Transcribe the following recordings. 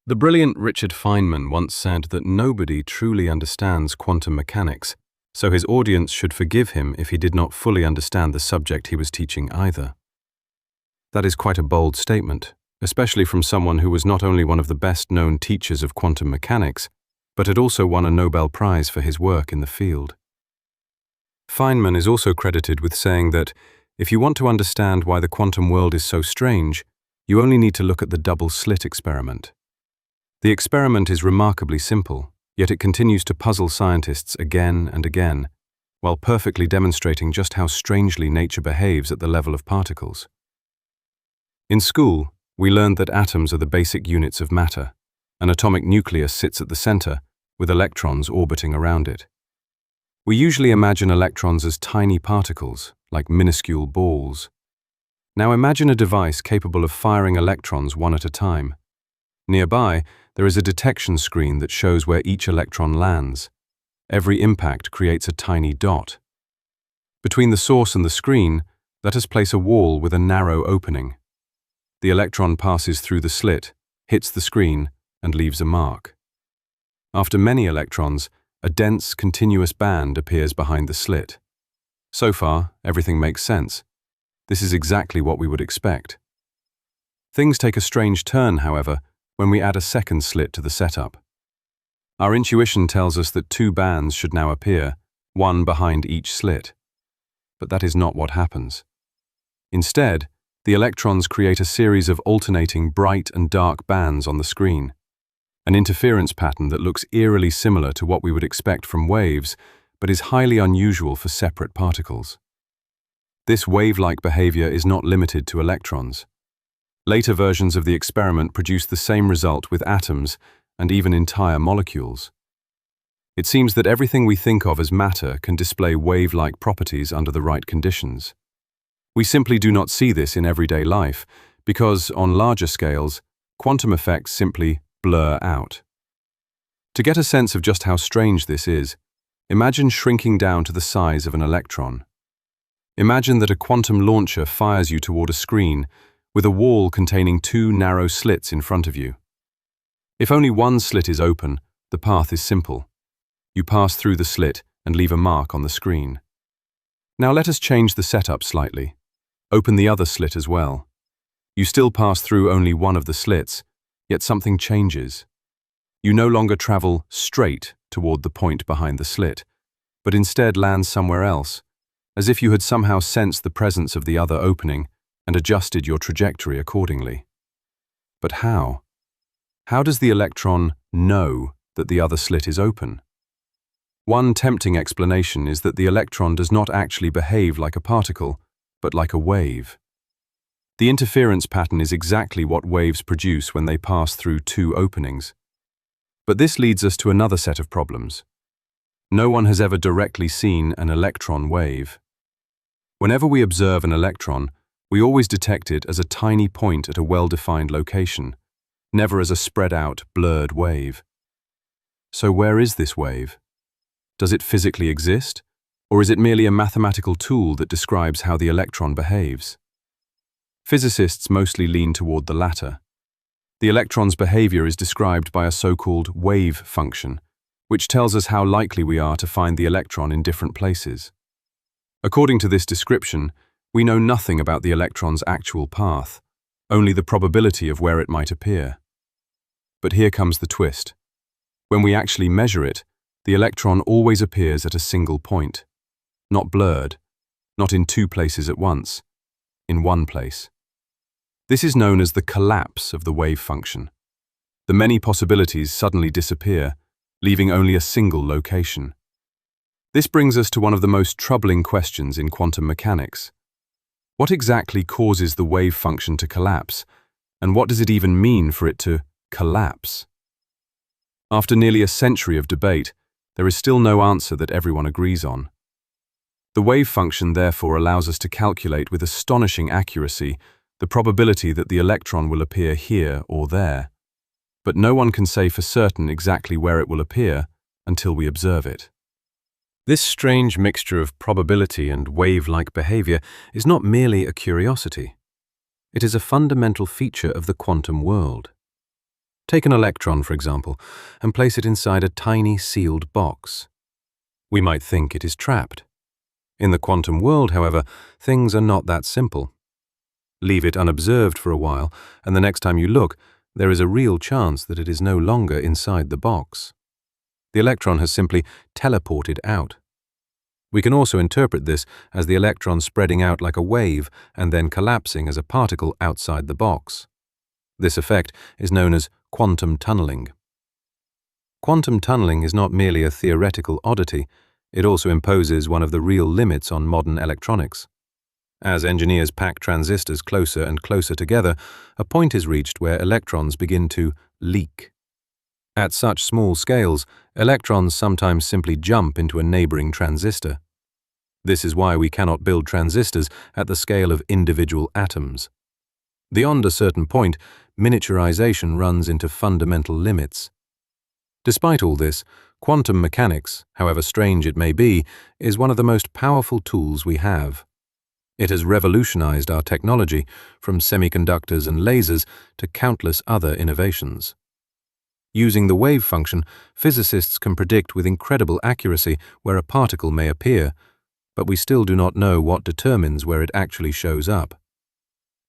The brilliant Richard Feynman once said that nobody truly understands quantum mechanics, so his audience should forgive him if he did not fully understand the subject he was teaching either. That is quite a bold statement, especially from someone who was not only one of the best-known teachers of quantum mechanics, but had also won a Nobel Prize for his work in the field. Feynman is also credited with saying that if you want to understand why the quantum world is so strange, you only need to look at the double-slit experiment. The experiment is remarkably simple, yet it continues to puzzle scientists again and again, while perfectly demonstrating just how strangely nature behaves at the level of particles. In school, we learned that atoms are the basic units of matter. An atomic nucleus sits at the center, with electrons orbiting around it. We usually imagine electrons as tiny particles, like minuscule balls. Now imagine a device capable of firing electrons one at a time. Nearby, there is a detection screen that shows where each electron lands. Every impact creates a tiny dot. Between the source and the screen, let us place a wall with a narrow opening. The electron passes through the slit, hits the screen, and leaves a mark. After many electrons, a dense, continuous band appears behind the slit. So far, everything makes sense. This is exactly what we would expect. Things take a strange turn, however, when we add a second slit to the setup. Our intuition tells us that two bands should now appear, one behind each slit. But that is not what happens. Instead, the electrons create a series of alternating bright and dark bands on the screen, an interference pattern that looks eerily similar to what we would expect from waves, but is highly unusual for separate particles. This wave-like behavior is not limited to electrons. Later versions of the experiment produce the same result with atoms and even entire molecules. It seems that everything we think of as matter can display wave-like properties under the right conditions. We simply do not see this in everyday life because, on larger scales, quantum effects simply blur out. To get a sense of just how strange this is, imagine shrinking down to the size of an electron. Imagine that a quantum launcher fires you toward a screen with a wall containing two narrow slits in front of you. If only one slit is open, the path is simple. You pass through the slit and leave a mark on the screen. Now let us change the setup slightly. Open the other slit as well. You still pass through only one of the slits, yet something changes. You no longer travel straight toward the point behind the slit, but instead land somewhere else, as if you had somehow sensed the presence of the other opening and adjusted your trajectory accordingly. But how? How does the electron know that the other slit is open? One tempting explanation is that the electron does not actually behave like a particle, but like a wave. The interference pattern is exactly what waves produce when they pass through two openings. But this leads us to another set of problems. No one has ever directly seen an electron wave. Whenever we observe an electron, we always detect it as a tiny point at a well-defined location, never as a spread-out, blurred wave. So where is this wave? Does it physically exist, or is it merely a mathematical tool that describes how the electron behaves? Physicists mostly lean toward the latter. The electron's behavior is described by a so-called wave function, which tells us how likely we are to find the electron in different places. According to this description, we know nothing about the electron's actual path, only the probability of where it might appear. But here comes the twist. When we actually measure it, the electron always appears at a single point, not blurred, not in two places at once, in one place. This is known as the collapse of the wave function. The many possibilities suddenly disappear, leaving only a single location. This brings us to one of the most troubling questions in quantum mechanics. What exactly causes the wave function to collapse, and what does it even mean for it to collapse? After nearly a century of debate, there is still no answer that everyone agrees on. The wave function therefore allows us to calculate with astonishing accuracy the probability that the electron will appear here or there, but no one can say for certain exactly where it will appear until we observe it. This strange mixture of probability and wave-like behavior is not merely a curiosity. It is a fundamental feature of the quantum world. Take an electron, for example, and place it inside a tiny sealed box. We might think it is trapped. In the quantum world, however, things are not that simple. Leave it unobserved for a while, and the next time you look, there is a real chance that it is no longer inside the box. The electron has simply teleported out. We can also interpret this as the electron spreading out like a wave and then collapsing as a particle outside the box. This effect is known as quantum tunneling. Quantum tunneling is not merely a theoretical oddity, it also imposes one of the real limits on modern electronics. As engineers pack transistors closer and closer together, a point is reached where electrons begin to leak. At such small scales, electrons sometimes simply jump into a neighboring transistor. This is why we cannot build transistors at the scale of individual atoms. Beyond a certain point, miniaturization runs into fundamental limits. Despite all this, quantum mechanics, however strange it may be, is one of the most powerful tools we have. It has revolutionized our technology, from semiconductors and lasers to countless other innovations. Using the wave function, physicists can predict with incredible accuracy where a particle may appear, but we still do not know what determines where it actually shows up.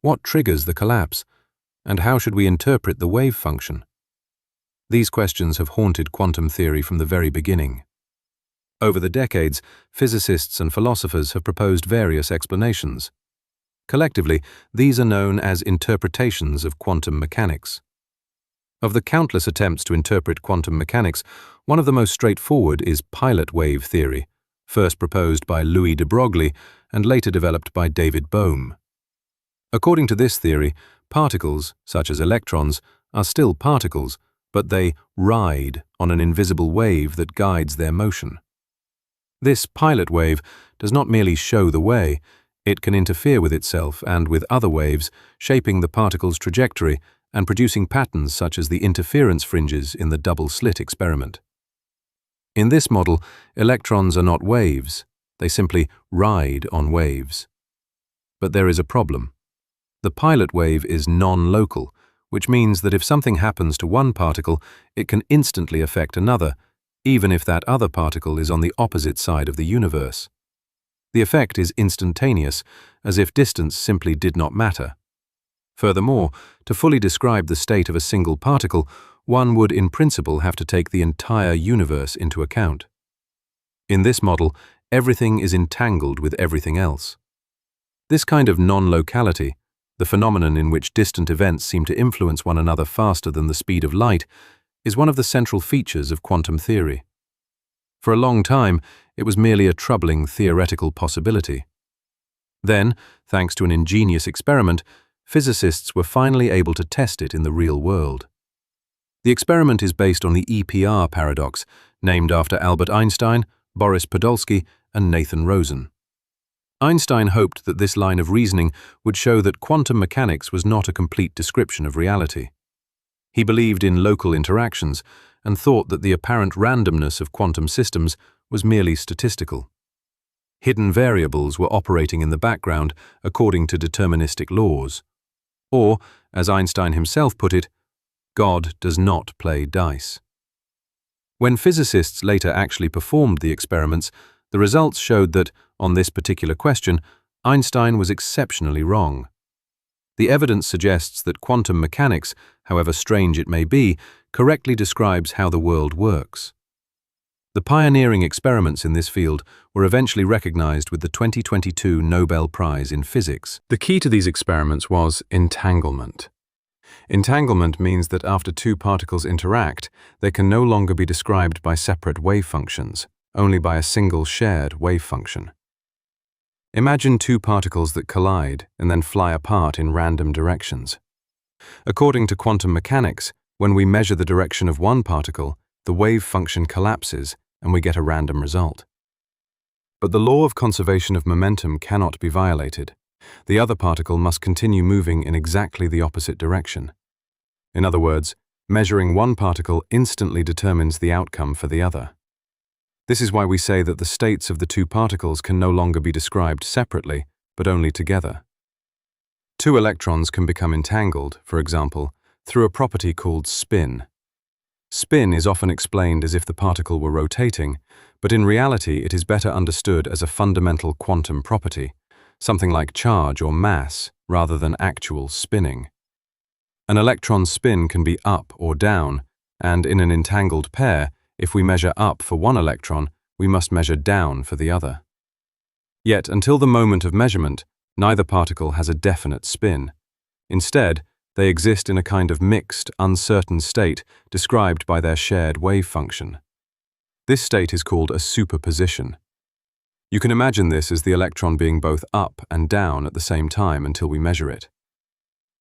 What triggers the collapse? And how should we interpret the wave function? These questions have haunted quantum theory from the very beginning. Over the decades, physicists and philosophers have proposed various explanations. Collectively, these are known as interpretations of quantum mechanics. Of the countless attempts to interpret quantum mechanics, one of the most straightforward is pilot wave theory, first proposed by Louis de Broglie and later developed by David Bohm. According to this theory, particles, such as electrons, are still particles, but they ride on an invisible wave that guides their motion. This pilot wave does not merely show the way, it can interfere with itself and with other waves, shaping the particle's trajectory and producing patterns such as the interference fringes in the double-slit experiment. In this model, electrons are not waves, they simply ride on waves. But there is a problem. The pilot wave is non-local, which means that if something happens to one particle, it can instantly affect another, even if that other particle is on the opposite side of the universe. The effect is instantaneous, as if distance simply did not matter. Furthermore, to fully describe the state of a single particle, one would in principle have to take the entire universe into account. In this model, everything is entangled with everything else. This kind of non-locality, the phenomenon in which distant events seem to influence one another faster than the speed of light, is one of the central features of quantum theory. For a long time, it was merely a troubling theoretical possibility. Then, thanks to an ingenious experiment, physicists were finally able to test it in the real world. The experiment is based on the EPR paradox, named after Albert Einstein, Boris Podolsky, and Nathan Rosen. Einstein hoped that this line of reasoning would show that quantum mechanics was not a complete description of reality. He believed in local interactions and thought that the apparent randomness of quantum systems was merely statistical. Hidden variables were operating in the background according to deterministic laws. Or, as Einstein himself put it, God does not play dice. When physicists later actually performed the experiments, the results showed that, on this particular question, Einstein was exceptionally wrong. The evidence suggests that quantum mechanics, however strange it may be, correctly describes how the world works. The pioneering experiments in this field were eventually recognized with the 2022 Nobel Prize in Physics. The key to these experiments was entanglement. Entanglement means that after two particles interact, they can no longer be described by separate wave functions, only by a single shared wave function. Imagine two particles that collide and then fly apart in random directions. According to quantum mechanics, when we measure the direction of one particle, the wave function collapses and we get a random result. But the law of conservation of momentum cannot be violated. The other particle must continue moving in exactly the opposite direction. In other words, measuring one particle instantly determines the outcome for the other. This is why we say that the states of the two particles can no longer be described separately, but only together. Two electrons can become entangled, for example, through a property called spin. Spin is often explained as if the particle were rotating, but in reality it is better understood as a fundamental quantum property, something like charge or mass, rather than actual spinning. An electron's spin can be up or down, and in an entangled pair, if we measure up for one electron, we must measure down for the other. Yet, until the moment of measurement, neither particle has a definite spin. Instead, they exist in a kind of mixed, uncertain state described by their shared wave function. This state is called a superposition. You can imagine this as the electron being both up and down at the same time until we measure it.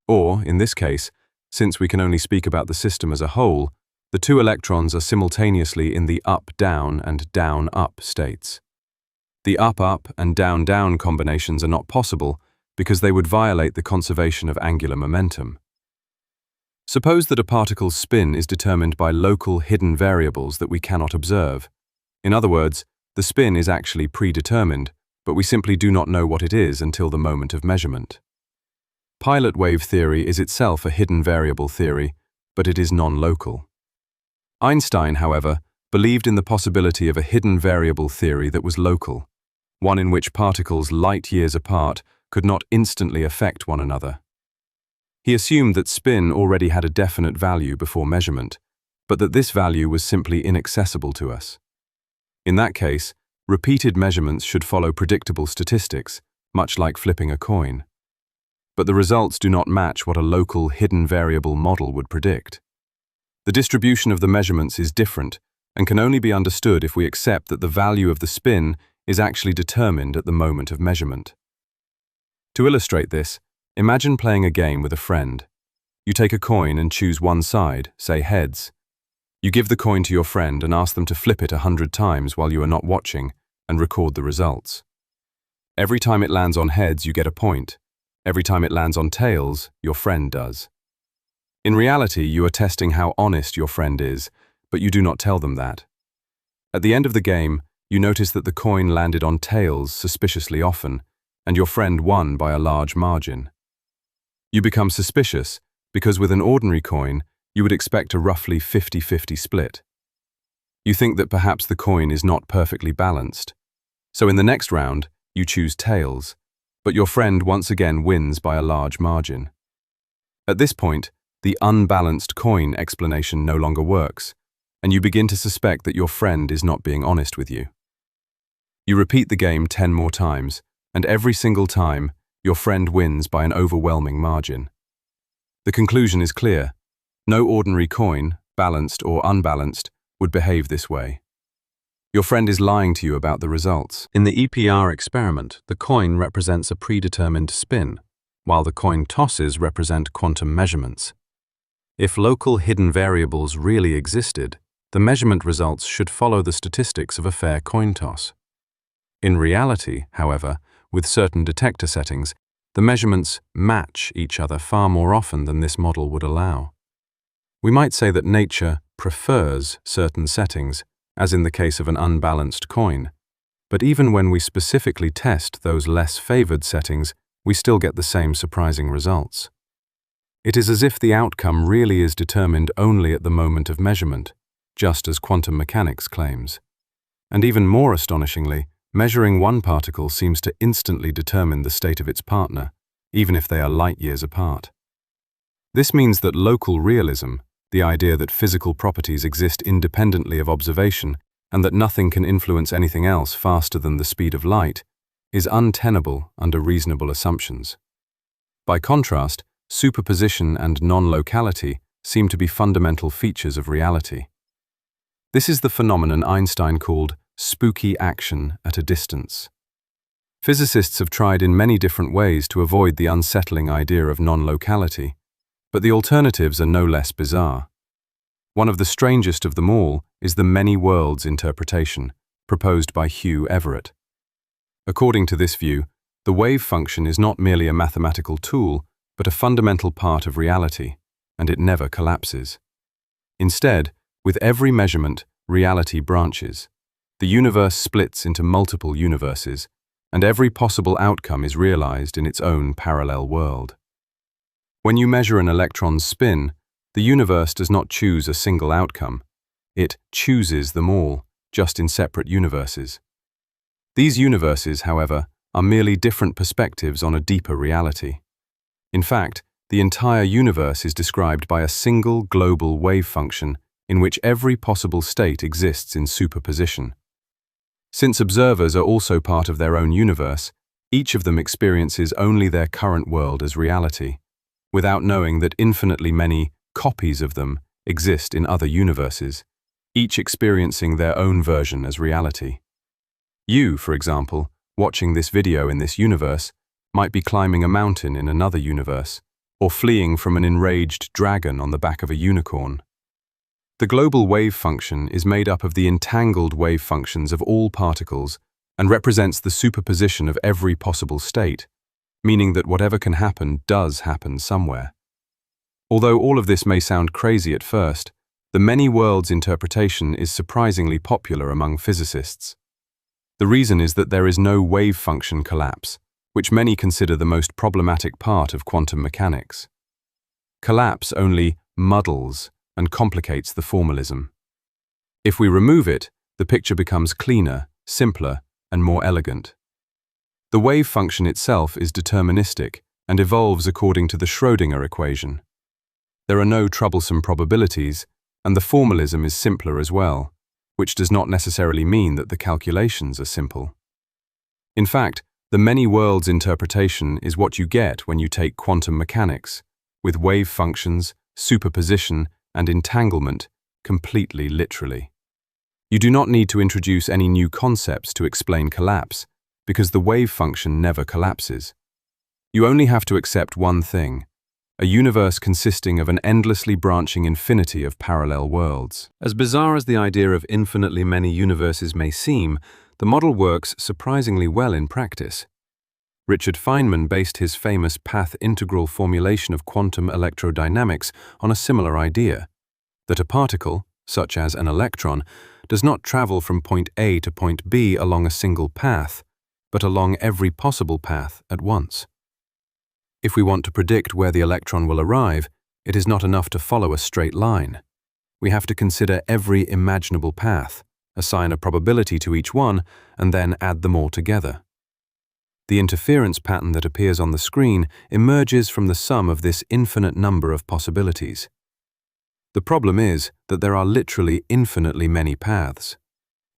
Or, in this case, since we can only speak about the system as a whole, the two electrons are simultaneously in the up-down and down-up states. The up-up and down-down combinations are not possible because they would violate the conservation of angular momentum. Suppose that a particle's spin is determined by local hidden variables that we cannot observe. In other words, the spin is actually predetermined, but we simply do not know what it is until the moment of measurement. Pilot wave theory is itself a hidden variable theory, but it is non-local. Einstein, however, believed in the possibility of a hidden variable theory that was local, one in which particles light years apart could not instantly affect one another. He assumed that spin already had a definite value before measurement, but that this value was simply inaccessible to us. In that case, repeated measurements should follow predictable statistics, much like flipping a coin. But the results do not match what a local hidden variable model would predict. The distribution of the measurements is different and can only be understood if we accept that the value of the spin is actually determined at the moment of measurement. To illustrate this, imagine playing a game with a friend. You take a coin and choose one side, say heads. You give the coin to your friend and ask them to flip it 100 times while you are not watching and record the results. Every time it lands on heads, you get a point. Every time it lands on tails, your friend does. In reality, you are testing how honest your friend is, but you do not tell them that. At the end of the game, you notice that the coin landed on tails suspiciously often, and your friend won by a large margin. You become suspicious because with an ordinary coin, you would expect a roughly 50-50 split. You think that perhaps the coin is not perfectly balanced. So in the next round, you choose tails, but your friend once again wins by a large margin. At this point, the unbalanced coin explanation no longer works, and you begin to suspect that your friend is not being honest with you. You repeat the game 10 more times, and every single time, your friend wins by an overwhelming margin. The conclusion is clear. No ordinary coin, balanced or unbalanced, would behave this way. Your friend is lying to you about the results. In the EPR experiment, the coin represents a predetermined spin, while the coin tosses represent quantum measurements. If local hidden variables really existed, the measurement results should follow the statistics of a fair coin toss. In reality, however, with certain detector settings, the measurements match each other far more often than this model would allow. We might say that nature prefers certain settings, as in the case of an unbalanced coin, but even when we specifically test those less favored settings, we still get the same surprising results. It is as if the outcome really is determined only at the moment of measurement, just as quantum mechanics claims. And even more astonishingly, measuring one particle seems to instantly determine the state of its partner, even if they are light years apart. This means that local realism, the idea that physical properties exist independently of observation and that nothing can influence anything else faster than the speed of light, is untenable under reasonable assumptions. By contrast, superposition and non-locality seem to be fundamental features of reality. This is the phenomenon Einstein called spooky action at a distance. Physicists have tried in many different ways to avoid the unsettling idea of non-locality, but the alternatives are no less bizarre. One of the strangest of them all is the many worlds interpretation, proposed by Hugh Everett. According to this view, the wave function is not merely a mathematical tool, but a fundamental part of reality, and it never collapses. Instead, with every measurement, reality branches. The universe splits into multiple universes, and every possible outcome is realized in its own parallel world. When you measure an electron's spin, The universe does not choose a single outcome. It chooses them all, just in separate universes. These universes, however, are merely different perspectives on a deeper reality. In fact, the entire universe is described by a single global wave function in which every possible state exists in superposition. Since observers are also part of their own universe, each of them experiences only their current world as reality, without knowing that infinitely many copies of them exist in other universes, each experiencing their own version as reality. You, for example, watching this video in this universe, might be climbing a mountain in another universe, or fleeing from an enraged dragon on the back of a unicorn. The global wave function is made up of the entangled wave functions of all particles and represents the superposition of every possible state, meaning that whatever can happen does happen somewhere. Although all of this may sound crazy at first, the many worlds interpretation is surprisingly popular among physicists. The reason is that there is no wave function collapse, which many consider the most problematic part of quantum mechanics. Collapse only muddles and complicates the formalism. If we remove it, the picture becomes cleaner, simpler, and more elegant. The wave function itself is deterministic and evolves according to the Schrödinger equation. There are no troublesome probabilities, and the formalism is simpler as well, which does not necessarily mean that the calculations are simple. In fact, the many worlds interpretation is what you get when you take quantum mechanics, with wave functions, superposition, and entanglement completely literally. You do not need to introduce any new concepts to explain collapse, because the wave function never collapses. You only have to accept one thing: a universe consisting of an endlessly branching infinity of parallel worlds. As bizarre as the idea of infinitely many universes may seem, the model works surprisingly well in practice. Richard Feynman based his famous path integral formulation of quantum electrodynamics on a similar idea, that a particle, such as an electron, does not travel from point A to point B along a single path, but along every possible path at once. If we want to predict where the electron will arrive, it is not enough to follow a straight line. We have to consider every imaginable path, assign a probability to each one, and then add them all together. The interference pattern that appears on the screen emerges from the sum of this infinite number of possibilities. The problem is that there are literally infinitely many paths.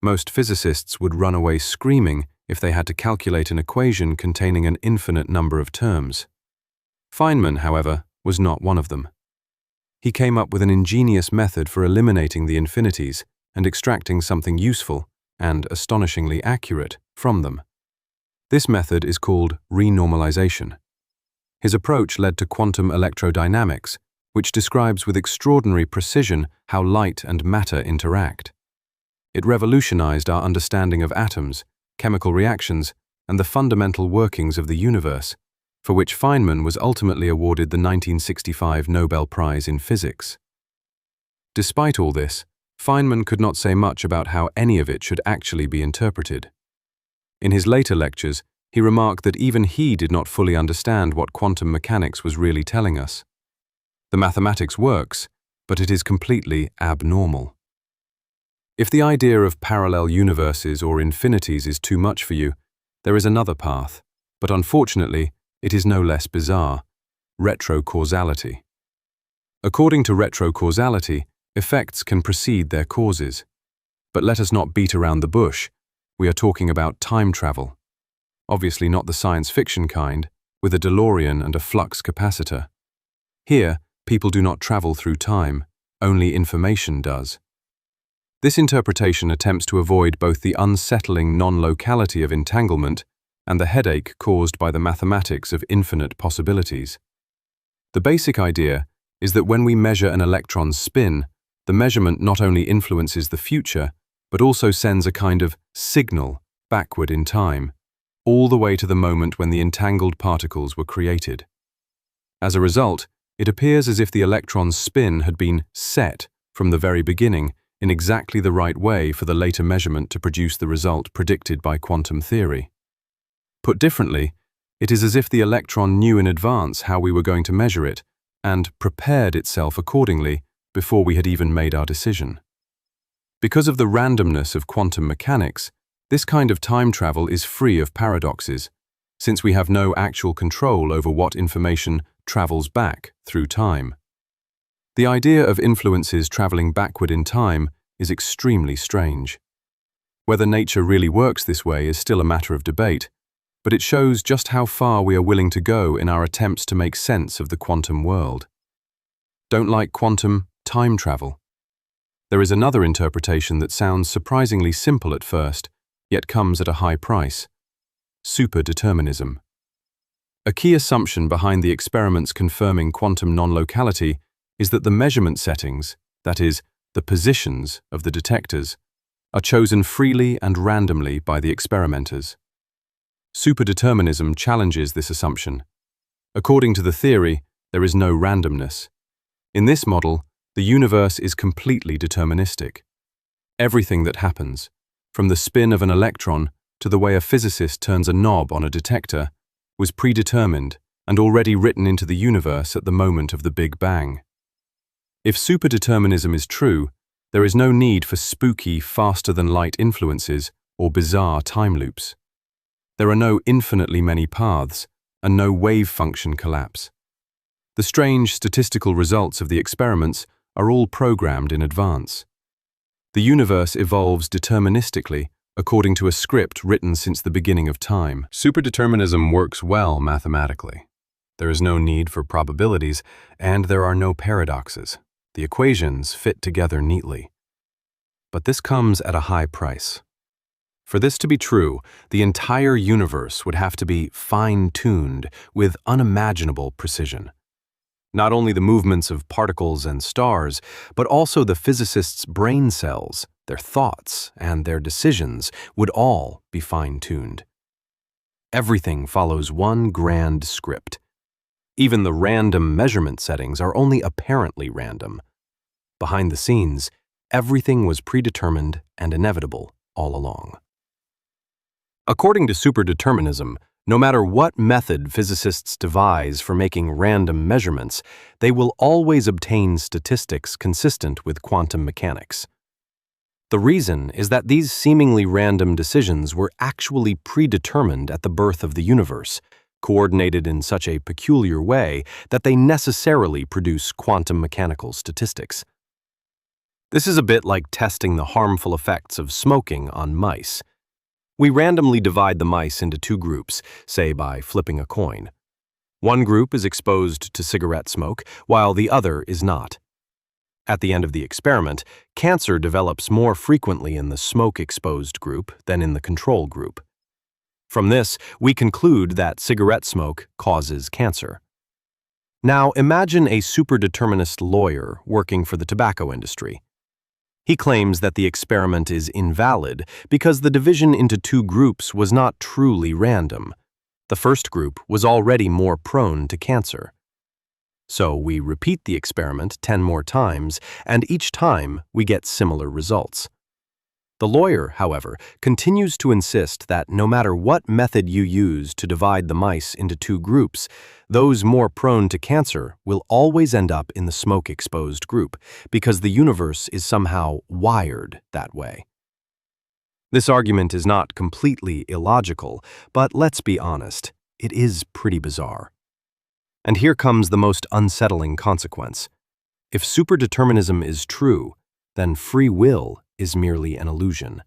Most physicists would run away screaming if they had to calculate an equation containing an infinite number of terms. Feynman, however, was not one of them. He came up with an ingenious method for eliminating the infinities and extracting something useful and astonishingly accurate from them. This method is called renormalization. His approach led to quantum electrodynamics, which describes with extraordinary precision how light and matter interact. It revolutionized our understanding of atoms, chemical reactions, and the fundamental workings of the universe, for which Feynman was ultimately awarded the 1965 Nobel Prize in Physics. Despite all this, Feynman could not say much about how any of it should actually be interpreted. In his later lectures, he remarked that even he did not fully understand what quantum mechanics was really telling us. The mathematics works, but it is completely abnormal. If the idea of parallel universes or infinities is too much for you, there is another path, but unfortunately, it is no less bizarre: retrocausality. According to retrocausality, effects can precede their causes. But let us not beat around the bush. We are talking about time travel. Obviously not the science fiction kind, with a DeLorean and a flux capacitor. Here, people do not travel through time, only information does. This interpretation attempts to avoid both the unsettling non-locality of entanglement and the headache caused by the mathematics of infinite possibilities. The basic idea is that when we measure an electron's spin, the measurement not only influences the future, but also sends a kind of signal backward in time, all the way to the moment when the entangled particles were created. As a result, it appears as if the electron's spin had been set from the very beginning in exactly the right way for the later measurement to produce the result predicted by quantum theory. Put differently, it is as if the electron knew in advance how we were going to measure it and prepared itself accordingly before we had even made our decision. Because of the randomness of quantum mechanics, this kind of time travel is free of paradoxes, since we have no actual control over what information travels back through time. The idea of influences traveling backward in time is extremely strange. Whether nature really works this way is still a matter of debate, but it shows just how far we are willing to go in our attempts to make sense of the quantum world. Don't like quantum time travel? There is another interpretation that sounds surprisingly simple at first, yet comes at a high price: superdeterminism. A key assumption behind the experiments confirming quantum non-locality is that the measurement settings, that is, the positions of the detectors, are chosen freely and randomly by the experimenters. Superdeterminism challenges this assumption. According to the theory, there is no randomness. In this model, the universe is completely deterministic. Everything that happens, from the spin of an electron to the way a physicist turns a knob on a detector, was predetermined and already written into the universe at the moment of the Big Bang. If superdeterminism is true, there is no need for spooky, faster-than-light influences or bizarre time loops. There are no infinitely many paths and no wave function collapse. The strange statistical results of the experiments are all programmed in advance. The universe evolves deterministically according to a script written since the beginning of time. Superdeterminism works well mathematically. There is no need for probabilities, and there are no paradoxes. The equations fit together neatly. But this comes at a high price. For this to be true, the entire universe would have to be fine-tuned with unimaginable precision. Not only the movements of particles and stars, but also the physicists' brain cells, their thoughts, and their decisions would all be fine-tuned. Everything follows one grand script. Even the random measurement settings are only apparently random. Behind the scenes, everything was predetermined and inevitable all along. According to superdeterminism, no matter what method physicists devise for making random measurements, they will always obtain statistics consistent with quantum mechanics. The reason is that these seemingly random decisions were actually predetermined at the birth of the universe, coordinated in such a peculiar way that they necessarily produce quantum mechanical statistics. This is a bit like testing the harmful effects of smoking on mice. We randomly divide the mice into two groups, say by flipping a coin. One group is exposed to cigarette smoke, while the other is not. At the end of the experiment, cancer develops more frequently in the smoke-exposed group than in the control group. From this, we conclude that cigarette smoke causes cancer. Now imagine a superdeterminist lawyer working for the tobacco industry. He claims that the experiment is invalid because the division into two groups was not truly random. The first group was already more prone to cancer. So we repeat the experiment 10 more times, and each time we get similar results. The lawyer, however, continues to insist that no matter what method you use to divide the mice into two groups, those more prone to cancer will always end up in the smoke-exposed group, because the universe is somehow wired that way. This argument is not completely illogical, but let's be honest, it is pretty bizarre. And here comes the most unsettling consequence. If superdeterminism is true, then free will is merely an illusion.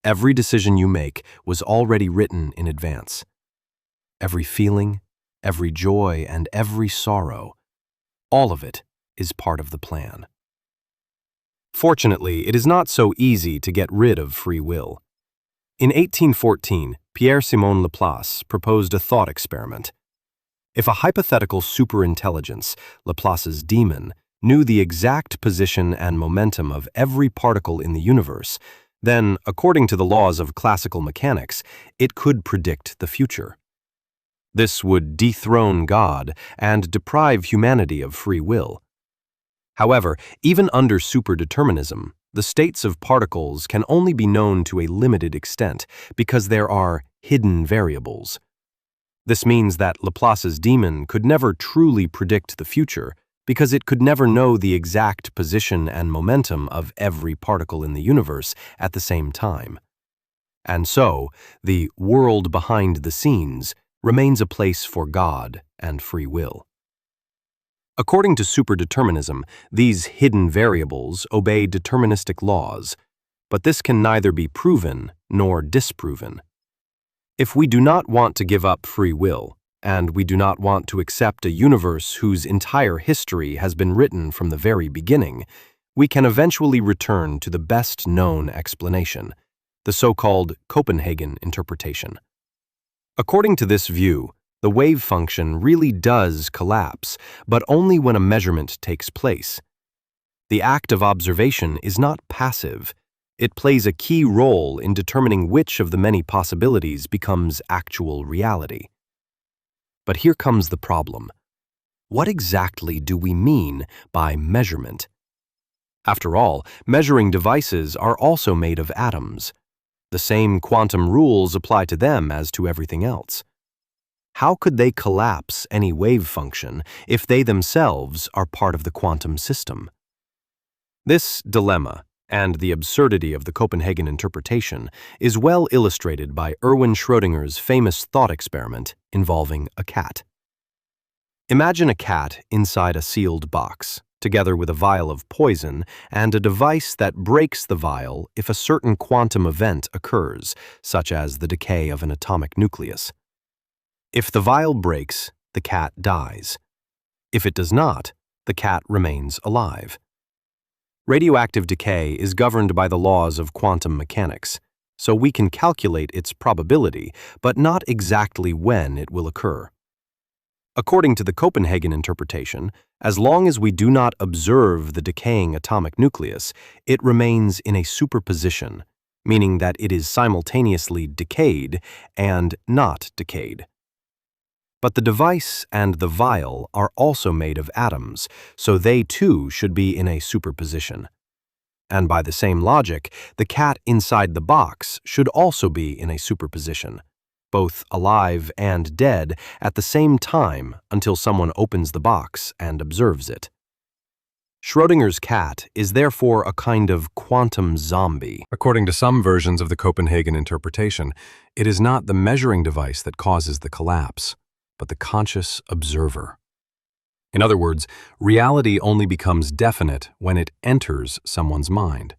Every decision you make was already written in advance. Every feeling, every joy, and every sorrow, all of it is part of the plan. Fortunately, it is not so easy to get rid of free will. In 1814, Pierre-Simon Laplace proposed a thought experiment. If a hypothetical superintelligence, Laplace's demon, knew the exact position and momentum of every particle in the universe, then, according to the laws of classical mechanics, it could predict the future. This would dethrone God and deprive humanity of free will. However, even under superdeterminism, the states of particles can only be known to a limited extent because there are hidden variables. This means that Laplace's demon could never truly predict the future because it could never know the exact position and momentum of every particle in the universe at the same time. And so, the world behind the scenes remains a place for God and free will. According to superdeterminism, these hidden variables obey deterministic laws, but this can neither be proven nor disproven. If we do not want to give up free will, and we do not want to accept a universe whose entire history has been written from the very beginning, we can eventually return to the best known explanation, the so-called Copenhagen interpretation. According to this view, the wave function really does collapse, but only when a measurement takes place. The act of observation is not passive. It plays a key role in determining which of the many possibilities becomes actual reality. But here comes the problem. What exactly do we mean by measurement? After all, measuring devices are also made of atoms. The same quantum rules apply to them as to everything else. How could they collapse any wave function if they themselves are part of the quantum system? This dilemma, and the absurdity of the Copenhagen interpretation, is well illustrated by Erwin Schrödinger's famous thought experiment involving a cat. Imagine a cat inside a sealed box, together with a vial of poison and a device that breaks the vial if a certain quantum event occurs, such as the decay of an atomic nucleus. If the vial breaks, the cat dies. If it does not, the cat remains alive. Radioactive decay is governed by the laws of quantum mechanics, so we can calculate its probability, but not exactly when it will occur. According to the Copenhagen interpretation, as long as we do not observe the decaying atomic nucleus, it remains in a superposition, meaning that it is simultaneously decayed and not decayed. But the device and the vial are also made of atoms, so they too should be in a superposition. And by the same logic, the cat inside the box should also be in a superposition, both alive and dead at the same time until someone opens the box and observes it. Schrödinger's cat is therefore a kind of quantum zombie. According to some versions of the Copenhagen interpretation, it is not the measuring device that causes the collapse, but the conscious observer. In other words, reality only becomes definite when it enters someone's mind.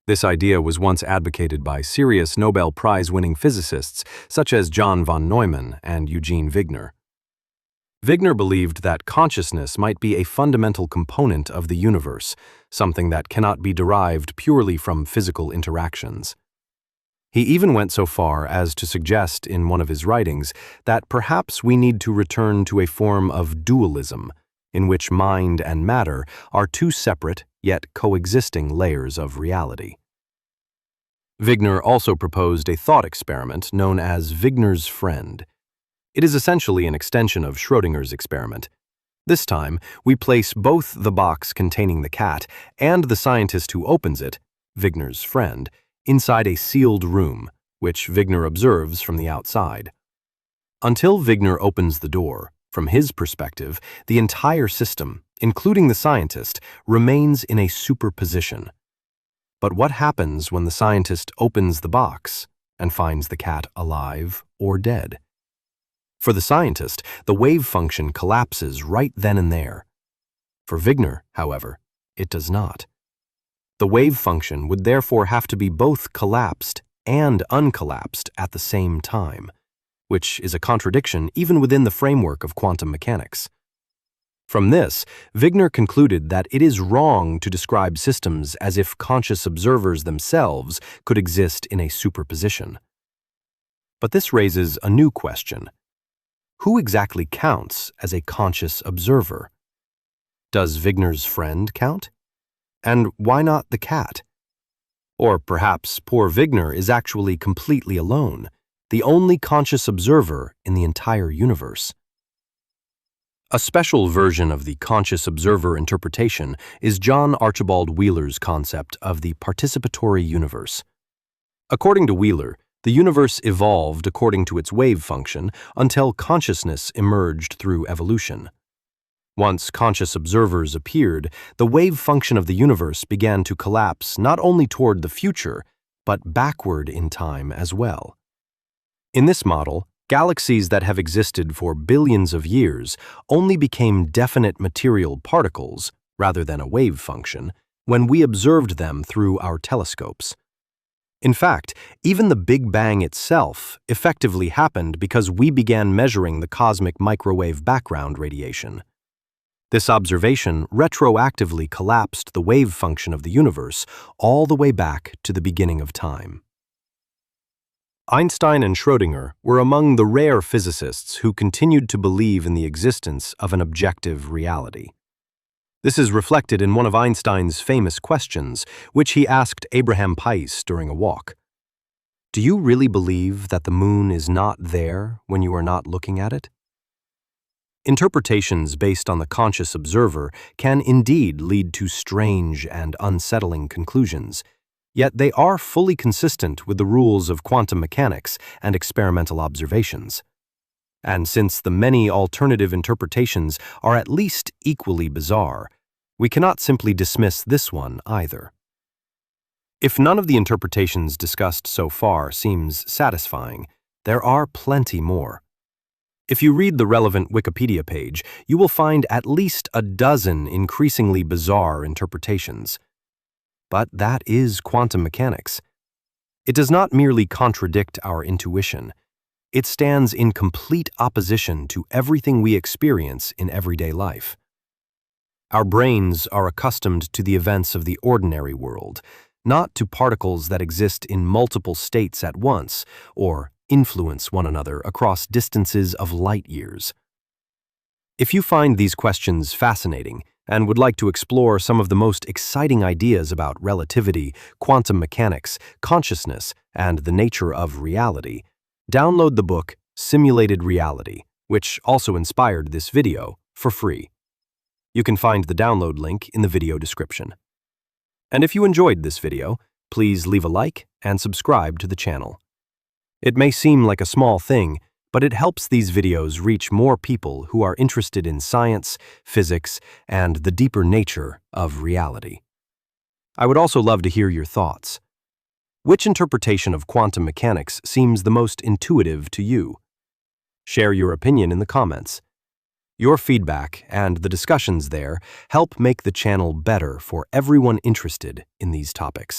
This idea was once advocated by serious Nobel Prize-winning physicists such as John von Neumann and Eugene Wigner. Wigner believed that consciousness might be a fundamental component of the universe, something that cannot be derived purely from physical interactions. He even went so far as to suggest in one of his writings that perhaps we need to return to a form of dualism, in which mind and matter are two separate yet coexisting layers of reality. Wigner also proposed a thought experiment known as Wigner's friend. It is essentially an extension of Schrödinger's experiment. This time, we place both the box containing the cat and the scientist who opens it, Wigner's friend, inside a sealed room, which Wigner observes from the outside. Until Wigner opens the door, from his perspective, the entire system, including the scientist, remains in a superposition. But what happens when the scientist opens the box and finds the cat alive or dead? For the scientist, the wave function collapses right then and there. For Wigner, however, it does not. The wave function would therefore have to be both collapsed and uncollapsed at the same time, which is a contradiction even within the framework of quantum mechanics. From this, Wigner concluded that it is wrong to describe systems as if conscious observers themselves could exist in a superposition. But this raises a new question. Who exactly counts as a conscious observer? Does Wigner's friend count? And why not the cat? Or perhaps poor Wigner is actually completely alone, the only conscious observer in the entire universe. A special version of the conscious observer interpretation is John Archibald Wheeler's concept of the participatory universe. According to Wheeler, The universe evolved according to its wave function until consciousness emerged through evolution. Once conscious observers appeared, the wave function of the universe began to collapse not only toward the future, but backward in time as well. In this model, galaxies that have existed for billions of years only became definite material particles, rather than a wave function, when we observed them through our telescopes. In fact, even the Big Bang itself effectively happened because we began measuring the cosmic microwave background radiation. This observation retroactively collapsed the wave function of the universe all the way back to the beginning of time. Einstein and Schrödinger were among the rare physicists who continued to believe in the existence of an objective reality. This is reflected in one of Einstein's famous questions, which he asked Abraham Pais during a walk. "Do you really believe that the moon is not there when you are not looking at it?" Interpretations based on the conscious observer can indeed lead to strange and unsettling conclusions, yet they are fully consistent with the rules of quantum mechanics and experimental observations. And since the many alternative interpretations are at least equally bizarre, we cannot simply dismiss this one either. If none of the interpretations discussed so far seems satisfying, there are plenty more. If you read the relevant Wikipedia page, you will find at least a dozen increasingly bizarre interpretations. But that is quantum mechanics. It does not merely contradict our intuition. It stands in complete opposition to everything we experience in everyday life. Our brains are accustomed to the events of the ordinary world, not to particles that exist in multiple states at once or influence one another across distances of light years. If you find these questions fascinating and would like to explore some of the most exciting ideas about relativity, quantum mechanics, consciousness, and the nature of reality, download the book Simulated Reality, which also inspired this video, for free. You can find the download link in the video description. And if you enjoyed this video, please leave a like and subscribe to the channel. It may seem like a small thing, but it helps these videos reach more people who are interested in science, physics, and the deeper nature of reality. I would also love to hear your thoughts. Which interpretation of quantum mechanics seems the most intuitive to you? Share your opinion in the comments. Your feedback and the discussions there help make the channel better for everyone interested in these topics.